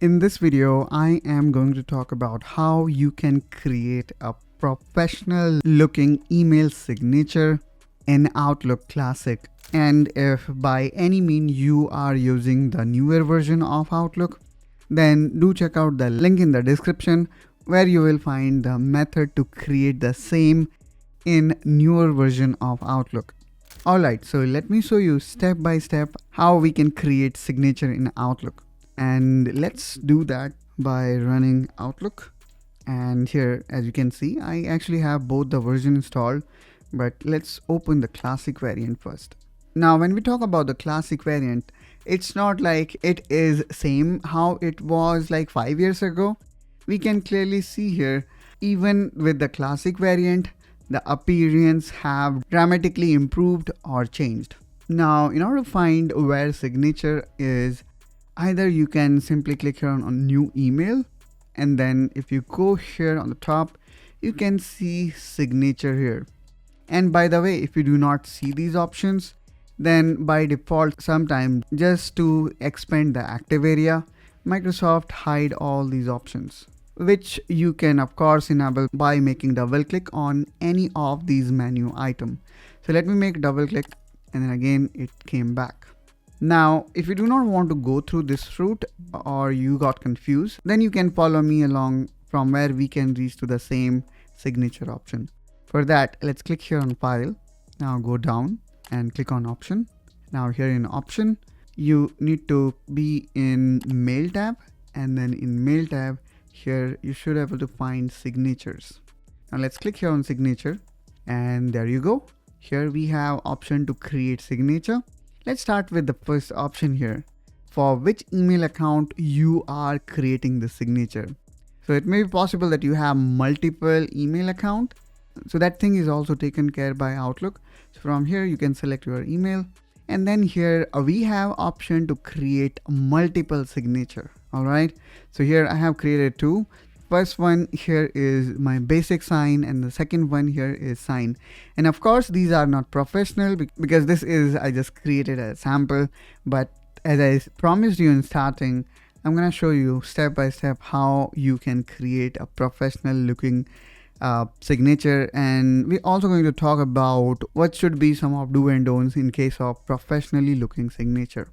In this video, I am going to talk about how you can create a professional looking email signature in Outlook Classic. And if by any means you are using the newer version of Outlook, then do check out the link in the description where you will find the method to create the same in newer version of Outlook. Alright, so let me show you step by step how we can create signature in Outlook. And let's do that by running Outlook. And here, as you can see, I actually have both the version installed, but let's open the classic variant first. Now, when we talk about the classic variant, it's not like it is same how it was like 5 years ago. We can clearly see here, even with the classic variant, the appearance have dramatically improved or changed. Now, in order to find where signature is, either you can simply click here on new email, and then if you go here on the top, you can see signature here. And by the way, if you do not see these options, then by default, sometimes just to expand the active area, Microsoft hide all these options, which you can of course enable by making double click on any of these menu item. So let me make double click, and then again it came back. Now, if you do not want to go through this route or you got confused, then you can follow me along from where we can reach to the same signature option. For that, let's click here on file. Now go down and click on option. Now here in option, you need to be in mail tab, and then in mail tab here, you should be able to find signatures. Now let's click here on signature, and there you go. Here we have option to create signature. Let's start with the first option here, for which email account you are creating the signature. So it may be possible that you have multiple email account. So that thing is also taken care by Outlook. So from here, you can select your email. And then here we have option to create multiple signature. All right. So here I have created two. First one here is my basic sign, and the second one here is sign. And of course, these are not professional because this is, I just created a sample. But as I promised you in starting, I'm going to show you step by step how you can create a professional looking signature. And we're also going to talk about what should be some of do and don'ts in case of professionally looking signature.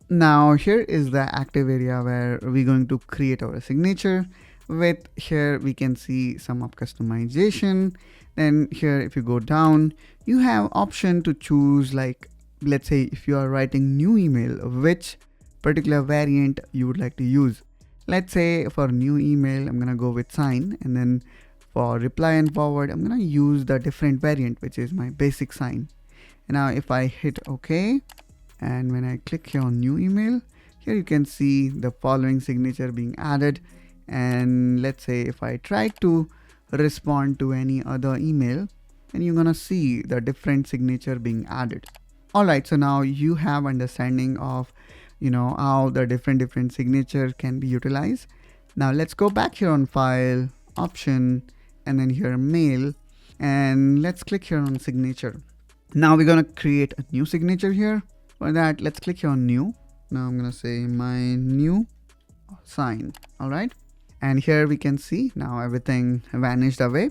Now here is the active area where we're going to create our signature. With here we can see some of customization. Then here if you go down, you have option to choose, like let's say if you are writing new email, which particular variant you would like to use. Let's say for new email I'm gonna go with sign, and then for reply and forward I'm gonna use the different variant, which is my basic sign. And now if I hit OK, and when I click here on new email, here you can see the following signature being added. And let's say if I try to respond to any other email, then you're gonna see the different signature being added. All right, so now you have understanding of how the different signature can be utilized. Now let's go back here on file, option, and then here mail, and let's click here on signature. Now we're gonna create a new signature here. For that, let's click here on new. Now I'm gonna say my new sign. All right. And here we can see now everything vanished away.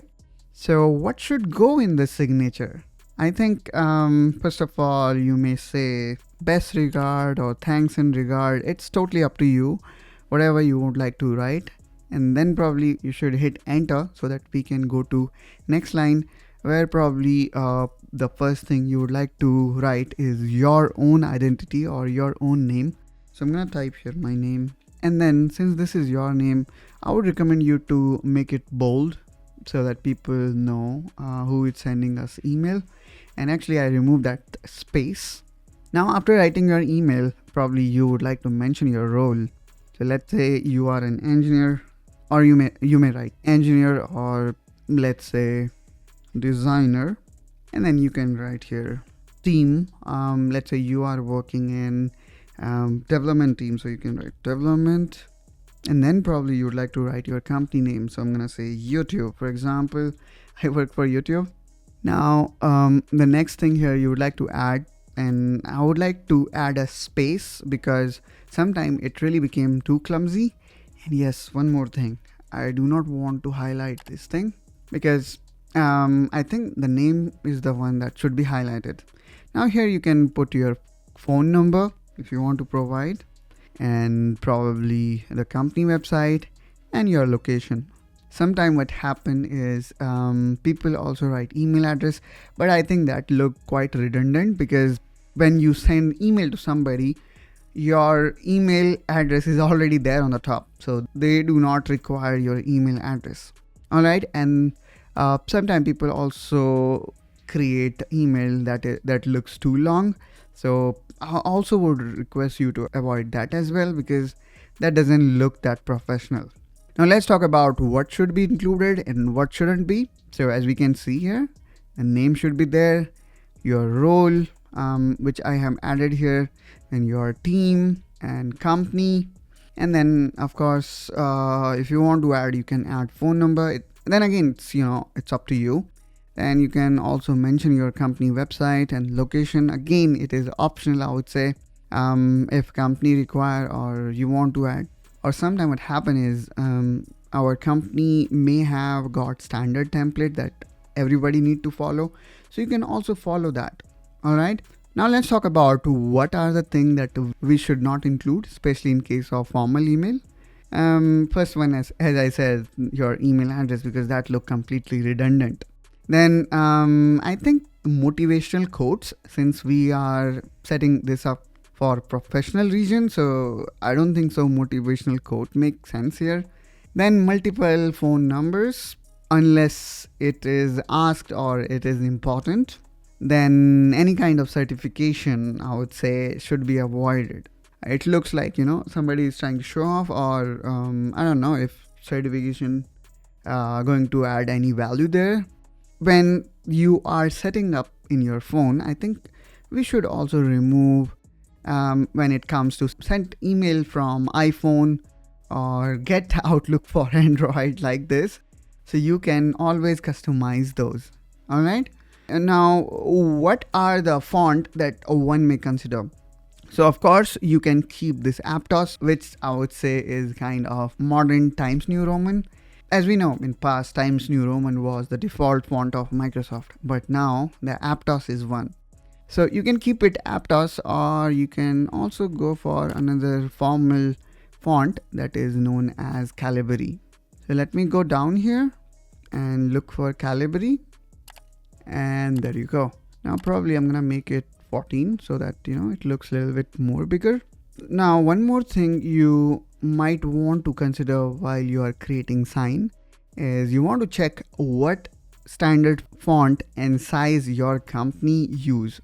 So what should go in the signature? I think first of all, you may say best regard or thanks in regard. It's totally up to you, whatever you would like to write. And then probably you should hit enter so that we can go to next line, where probably the first thing you would like to write is your own identity or your own name. So I'm gonna type here my name. And then since this is your name, I would recommend you to make it bold so that people know who is sending us email. And actually I removed that space. Now after writing your email, probably you would like to mention your role. So let's say you are an engineer, or you may write engineer, or let's say designer. And then you can write here team. Let's say you are working in development team, so you can write development. And then probably you would like to write your company name. So I'm gonna say YouTube, for example. I work for YouTube. Now the next thing here you would like to add, and I would like to add a space because sometimes it really became too clumsy. And yes, one more thing. I do not want to highlight this thing because I think the name is the one that should be highlighted. Now here you can put your phone number if you want to provide, and probably the company website and your location. Sometime what happen is people also write email address, but I think that look quite redundant because when you send email to somebody, your email address is already there on the top, so they do not require your email address. All right. And sometimes people also create email that looks too long, so I also would request you to avoid that as well because that doesn't look that professional. Now let's talk about what should be included and what shouldn't be. So as we can see here, the name should be there, your role, which I have added here, and your team and company. And then of course, if you want to add, you can add phone number. Then again, it's up to you. And you can also mention your company website and location. Again, it is optional, I would say. If company require or you want to add, or sometime what happen is our company may have got standard template that everybody need to follow, so you can also follow that. All right. Now let's talk about what are the things that we should not include, especially in case of formal email. First one is, as I said, your email address, because that look completely redundant. Then I think motivational quotes, since we are setting this up for professional region, so I don't think so motivational quote makes sense here. Then multiple phone numbers unless it is asked or it is important. Then any kind of certification, I would say, should be avoided. It looks like somebody is trying to show off, or I don't know if certification going to add any value there. When you are setting up in your phone, I think we should also remove when it comes to send email from iPhone or get Outlook for Android like this. So you can always customize those. All right. And now, what are the font that one may consider? So of course you can keep this Aptos, which I would say is kind of modern Times New Roman. As we know, in past, Times New Roman was the default font of Microsoft, but now the Aptos is one. So you can keep it Aptos, or you can also go for another formal font that is known as Calibri. So let me go down here and look for Calibri, and there you go. Now probably I'm gonna make it 14 so that it looks a little bit more bigger. Now one more thing you might want to consider while you are creating sign is you want to check what standard font and size your company use.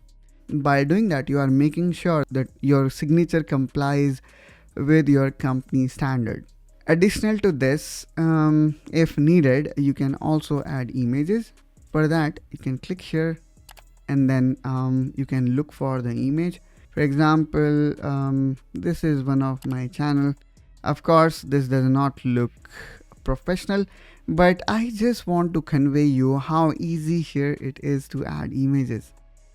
By doing that, you are making sure that your signature complies with your company standard. Additional to this, if needed, you can also add images. For that, you can click here and then you can look for the image. For example, this is one of my channel. Of course, this does not look professional, but I just want to convey you how easy here it is to add images.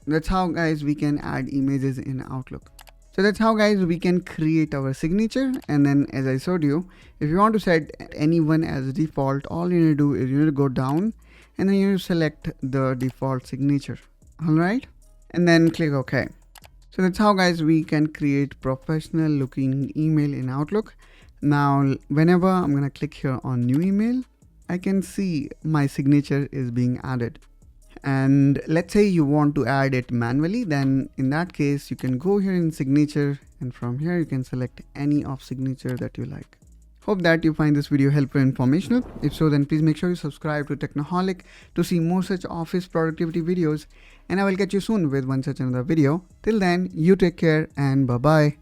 That's how, guys, we can add images in Outlook. So that's how, guys, we can create our signature. And then, as I showed you, if you want to set anyone as default, all you need to do is you need to go down and then you need to select the default signature. All right, and then click OK. So that's how, guys, we can create professional looking email in Outlook. Now whenever I'm gonna click here on new email, I can see my signature is being added. And let's say you want to add it manually, then in that case you can go here in signature, and from here you can select any of signature that you like. Hope that you find this video helpful and informational. If so, then please make sure you subscribe to Technoholic to see more such office productivity videos, and I will catch you soon with one such another video. Till then, you take care and bye bye.